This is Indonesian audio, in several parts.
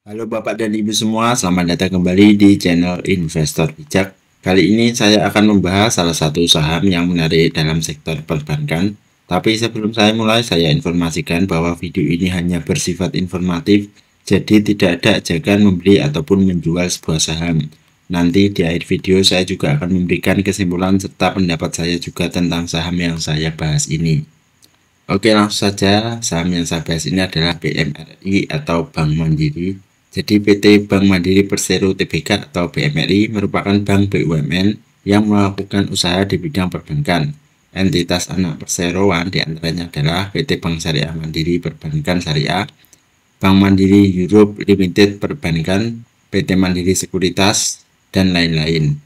Halo Bapak dan Ibu semua, selamat datang kembali di channel Investor Bijak. Kali ini saya akan membahas salah satu saham yang menarik dalam sektor perbankan. Tapi sebelum saya mulai, saya informasikan bahwa video ini hanya bersifat informatif, jadi tidak ada ajakan membeli ataupun menjual sebuah saham. Nanti di akhir video saya juga akan memberikan kesimpulan serta pendapat saya juga tentang saham yang saya bahas ini. Oke, langsung saja. Saham yang saya bahas ini adalah BMRI atau Bank Mandiri. Jadi PT Bank Mandiri Persero Tbk atau BMRI merupakan bank BUMN yang melakukan usaha di bidang perbankan. Entitas anak perseroan diantaranya adalah PT Bank Syariah Mandiri Perbankan Syariah, Bank Mandiri Europe Limited Perbankan, PT Mandiri Sekuritas, dan lain-lain.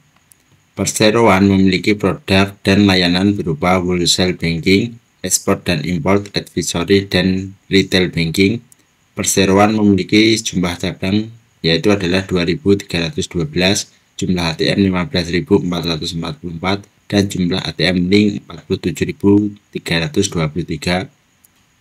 Perseroan memiliki produk dan layanan berupa wholesale banking, ekspor dan import, advisory, dan retail banking. Perseroan memiliki jumlah cabang yaitu adalah 2.312, jumlah ATM 15.444, dan jumlah ATM link 47.323.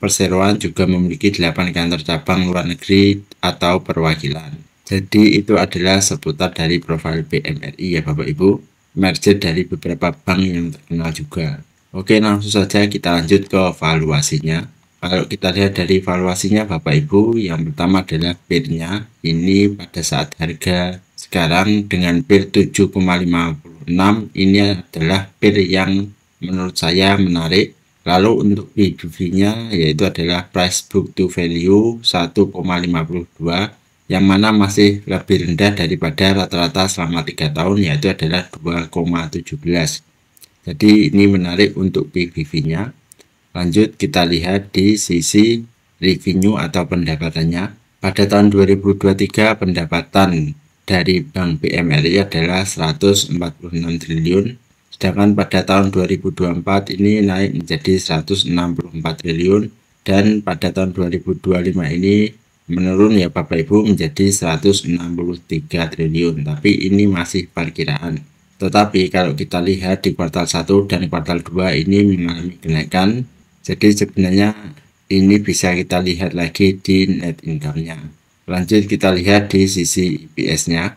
Perseroan juga memiliki 8 kantor cabang luar negeri atau perwakilan. Jadi itu adalah seputar dari profil BMRI ya Bapak Ibu, merger dari beberapa bank yang terkenal juga. Oke, langsung saja kita lanjut ke valuasinya. Kalau kita lihat dari valuasinya Bapak Ibu, yang pertama adalah PIR-nya. Ini pada saat harga sekarang dengan PIR 7,56, ini adalah PIR yang menurut saya menarik. Lalu untuk PBV-nya yaitu adalah price book to value 1,52, yang mana masih lebih rendah daripada rata-rata selama 3 tahun yaitu adalah 2,17. Jadi ini menarik untuk PBV-nya. Lanjut kita lihat di sisi revenue atau pendapatannya. Pada tahun 2023 pendapatan dari Bank BMRI adalah 146 triliun. Sedangkan pada tahun 2024 ini naik menjadi 164 triliun. Dan pada tahun 2025 ini menurun ya Bapak Ibu menjadi 163 triliun. Tapi ini masih perkiraan. Tetapi kalau kita lihat di kuartal 1 dan kuartal 2 ini mengalami kenaikan. Jadi sebenarnya ini bisa kita lihat lagi di net income-nya. Lanjut kita lihat di sisi EPS-nya.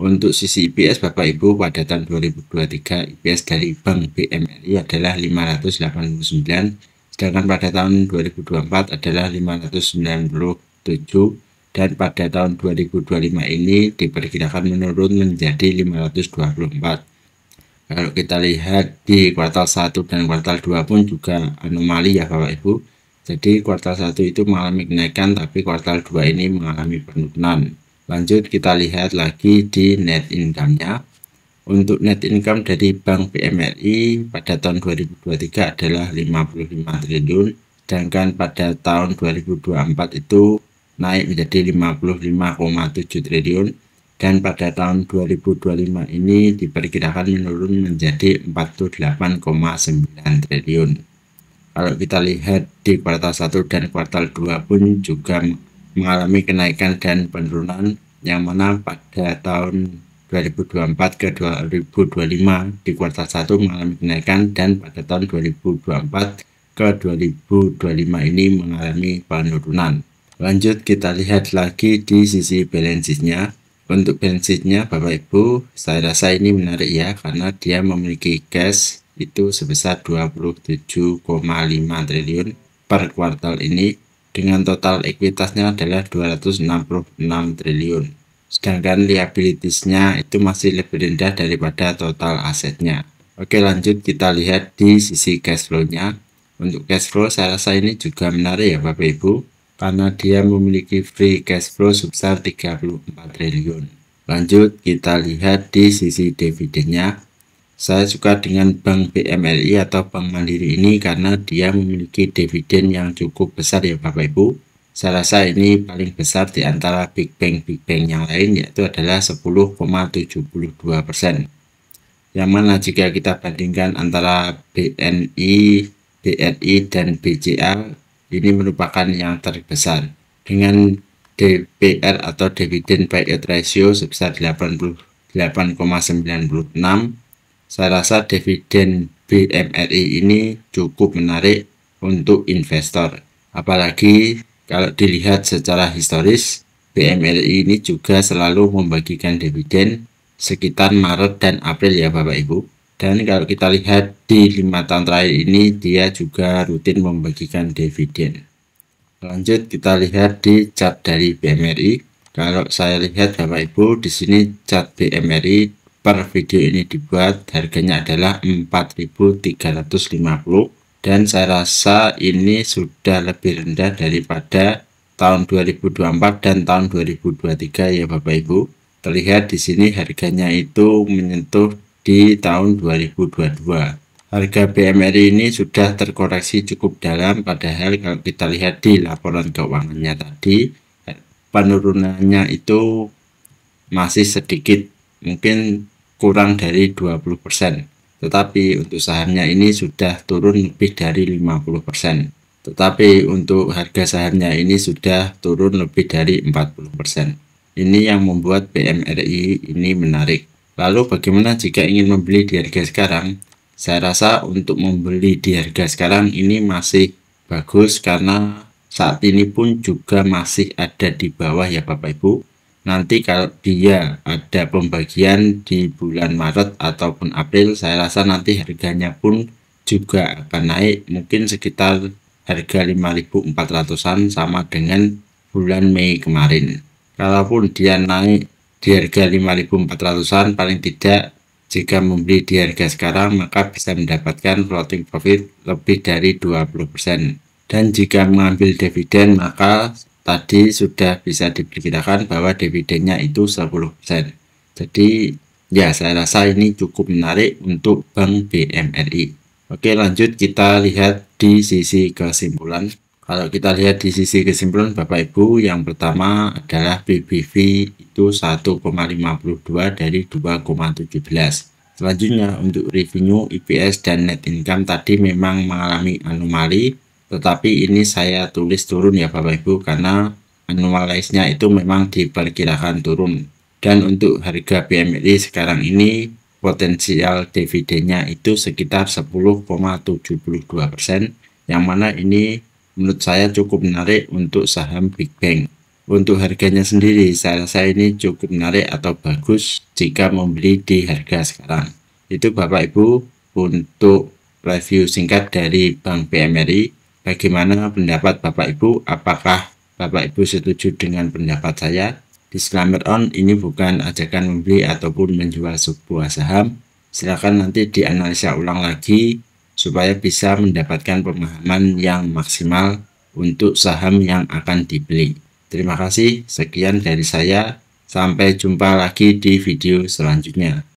Untuk sisi EPS Bapak Ibu pada tahun 2023 EPS dari Bank BMRI adalah 589, sedangkan pada tahun 2024 adalah 597, dan pada tahun 2025 ini diperkirakan menurun menjadi 524. Kalau kita lihat di kuartal 1 dan kuartal 2 pun juga anomali ya Bapak Ibu. Jadi kuartal 1 itu mengalami kenaikan, tapi kuartal 2 ini mengalami penurunan. Lanjut kita lihat lagi di net income-nya. Untuk net income dari Bank BMRI pada tahun 2023 adalah 55 triliun, sedangkan pada tahun 2024 itu naik menjadi 55,7 triliun. Dan pada tahun 2025 ini diperkirakan menurun menjadi 48,9 triliun. Kalau kita lihat di kuartal 1 dan kuartal 2 pun juga mengalami kenaikan dan penurunan, yang mana pada tahun 2024 ke 2025 di kuartal 1 mengalami kenaikan, dan pada tahun 2024 ke 2025 ini mengalami penurunan. Lanjut kita lihat lagi di sisi balance sheet-nya. Untuk balance sheet-nya Bapak Ibu, saya rasa ini menarik ya, karena dia memiliki cash itu sebesar 27,5 triliun per kuartal ini, dengan total ekuitasnya adalah 266 triliun. Sedangkan liabilities-nya itu masih lebih rendah daripada total asetnya. Oke, lanjut kita lihat di sisi cash flow-nya. Untuk cash flow saya rasa ini juga menarik ya Bapak Ibu, karena dia memiliki free cash flow sebesar 34 triliun. Lanjut kita lihat di sisi dividennya. Saya suka dengan Bank BMRI atau Bank Mandiri ini karena dia memiliki dividen yang cukup besar ya Bapak Ibu. Saya rasa ini paling besar di antara big bank yang lain, yaitu adalah 10,72%. Yang mana jika kita bandingkan antara BNI, BRI, dan BCA, ini merupakan yang terbesar dengan DPR atau dividen payout ratio sebesar 88,96. Saya rasa dividen BMRI ini cukup menarik untuk investor, apalagi kalau dilihat secara historis BMRI ini juga selalu membagikan dividen sekitar Maret dan April ya Bapak Ibu. Dan kalau kita lihat di 5 tahun terakhir ini dia juga rutin membagikan dividen. Lanjut kita lihat di chart dari BMRI. Kalau saya lihat Bapak Ibu di sini chart BMRI per video ini dibuat harganya adalah 4.350 dan saya rasa ini sudah lebih rendah daripada tahun 2024 dan tahun 2023 ya Bapak Ibu. Terlihat di sini harganya itu menyentuh di tahun 2022. Harga BMRI ini sudah terkoreksi cukup dalam, padahal kalau kita lihat di laporan keuangannya tadi, penurunannya itu masih sedikit, mungkin kurang dari 20%. Tetapi untuk sahamnya ini sudah turun lebih dari 50%. Tetapi untuk harga sahamnya ini sudah turun lebih dari 40%. Ini yang membuat BMRI ini menarik. Lalu bagaimana jika ingin membeli di harga sekarang? Saya rasa untuk membeli di harga sekarang ini masih bagus karena saat ini pun juga masih ada di bawah ya Bapak Ibu. Nanti kalau dia ada pembagian di bulan Maret ataupun April, saya rasa nanti harganya pun juga akan naik, mungkin sekitar harga 5.400-an sama dengan bulan Mei kemarin. Kalaupun dia naik di harga 5.400-an, paling tidak jika membeli di harga sekarang maka bisa mendapatkan floating profit lebih dari 20%. Dan jika mengambil dividen maka tadi sudah bisa diperkirakan bahwa dividennya itu 10%. Jadi ya saya rasa ini cukup menarik untuk Bank BMRI. Oke, lanjut kita lihat di sisi kesimpulan. Kalau kita lihat di sisi kesimpulan Bapak Ibu, yang pertama adalah PBV itu 1,52 dari 2,17. Selanjutnya untuk revenue, EPS, dan net income tadi memang mengalami anomali, tetapi ini saya tulis turun ya Bapak Ibu karena anomalinya itu memang diperkirakan turun. Dan untuk harga BMRI sekarang ini potensial dividennya itu sekitar 10,72%, yang mana ini menurut saya cukup menarik untuk saham Big Bang. Untuk harganya sendiri saya rasa ini cukup menarik atau bagus jika membeli di harga sekarang. Itu Bapak Ibu untuk review singkat dari Bank BMRI. Bagaimana pendapat Bapak Ibu? Apakah Bapak Ibu setuju dengan pendapat saya? Disclaimer on, ini bukan ajakan membeli ataupun menjual sebuah saham. Silakan nanti dianalisa ulang lagi supaya bisa mendapatkan pemahaman yang maksimal untuk saham yang akan dibeli. Terima kasih, sekian dari saya. Sampai jumpa lagi di video selanjutnya.